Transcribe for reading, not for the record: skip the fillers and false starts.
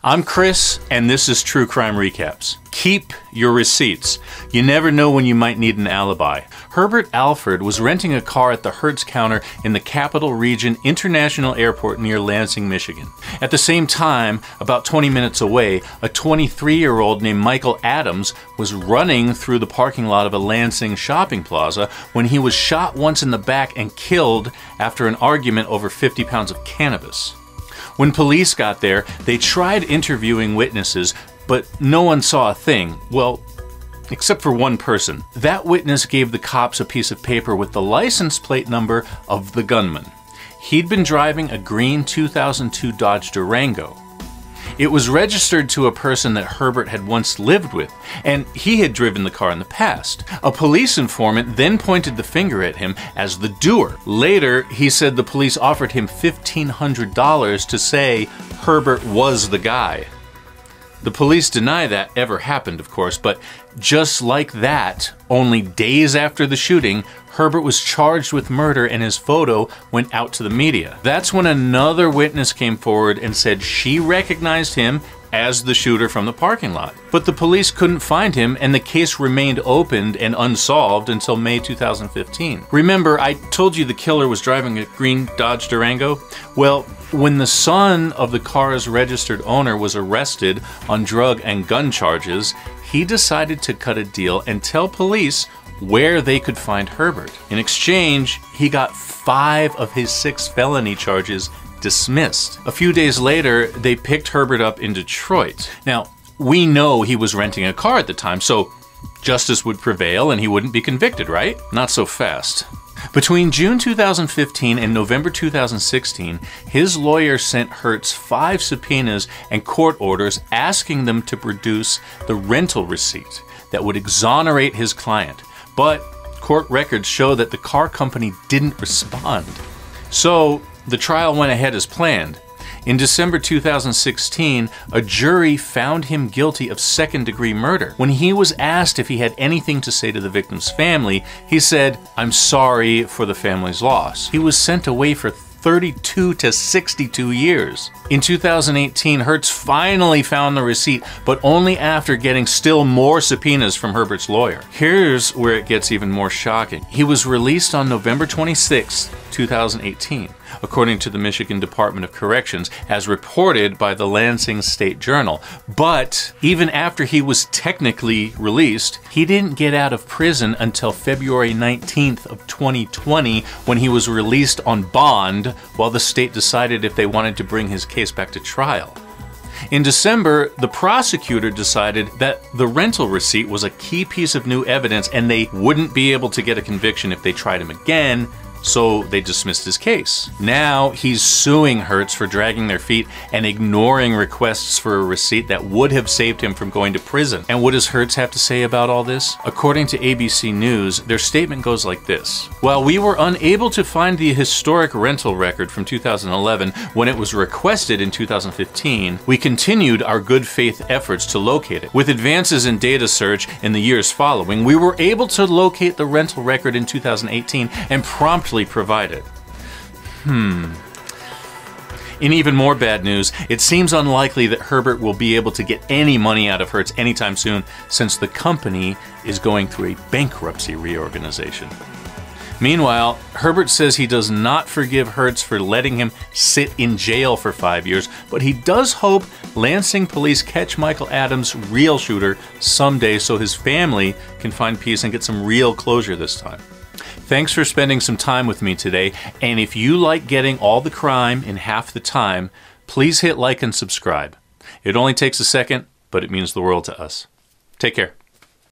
I'm Chris, and this is True Crime Recaps. Keep your receipts. You never know when you might need an alibi. Herbert Alford was renting a car at the Hertz counter in the Capital Region International Airport near Lansing, Michigan. At the same time, about 20 minutes away, a 23-year-old named Michael Adams was running through the parking lot of a Lansing shopping plaza when he was shot once in the back and killed after an argument over 50 pounds of cannabis. When police got there, they tried interviewing witnesses, but no one saw a thing. Well, except for one person. That witness gave the cops a piece of paper with the license plate number of the gunman. He'd been driving a green 2002 Dodge Durango. It was registered to a person that Herbert had once lived with, and he had driven the car in the past. A police informant then pointed the finger at him as the doer. Later, he said the police offered him $1,500 to say Herbert was the guy. The police deny that ever happened, of course, but just like that, only days after the shooting, Herbert was charged with murder and his photo went out to the media. That's when another witness came forward and said she recognized him as the shooter from the parking lot. But the police couldn't find him, and the case remained opened and unsolved until May 2015. Remember, I told you the killer was driving a green Dodge Durango? Well, when the son of the car's registered owner was arrested on drug and gun charges, he decided to cut a deal and tell police where they could find Herbert. In exchange, he got 5 of his 6 felony charges dismissed. A few days later, they picked Herbert up in Detroit. Now, we know he was renting a car at the time, so justice would prevail and he wouldn't be convicted, right? Not so fast. Between June 2015 and November 2016, his lawyer sent Hertz 5 subpoenas and court orders asking them to produce the rental receipt that would exonerate his client. But court records show that the car company didn't respond. So the trial went ahead as planned. In December 2016, a jury found him guilty of second-degree murder. When he was asked if he had anything to say to the victim's family, he said, "I'm sorry for the family's loss." He was sent away for 32 to 62 years. In 2018, Hertz finally found the receipt, but only after getting still more subpoenas from Herbert's lawyer. Here's where it gets even more shocking. He was released on November 26, 2018, according to the Michigan Department of Corrections, as reported by the Lansing State Journal. But even after he was technically released, he didn't get out of prison until February 19th of 2020, when he was released on bond while the state decided if they wanted to bring his case back to trial. In December, the prosecutor decided that the rental receipt was a key piece of new evidence and they wouldn't be able to get a conviction if they tried him again, so they dismissed his case. Now he's suing Hertz for dragging their feet and ignoring requests for a receipt that would have saved him from going to prison. And what does Hertz have to say about all this? According to ABC News, their statement goes like this: "While we were unable to find the historic rental record from 2011 when it was requested in 2015, we continued our good faith efforts to locate it. With advances in data search in the years following, we were able to locate the rental record in 2018 and promptly provide it." In even more bad news, it seems unlikely that Herbert will be able to get any money out of Hertz anytime soon, since the company is going through a bankruptcy reorganization. Meanwhile, Herbert says he does not forgive Hertz for letting him sit in jail for 5 years, but he does hope Lansing police catch Michael Adams' real shooter someday so his family can find peace and get some real closure this time. Thanks for spending some time with me today, and if you like getting all the crime in half the time, please hit like and subscribe. It only takes a second, but it means the world to us. Take care.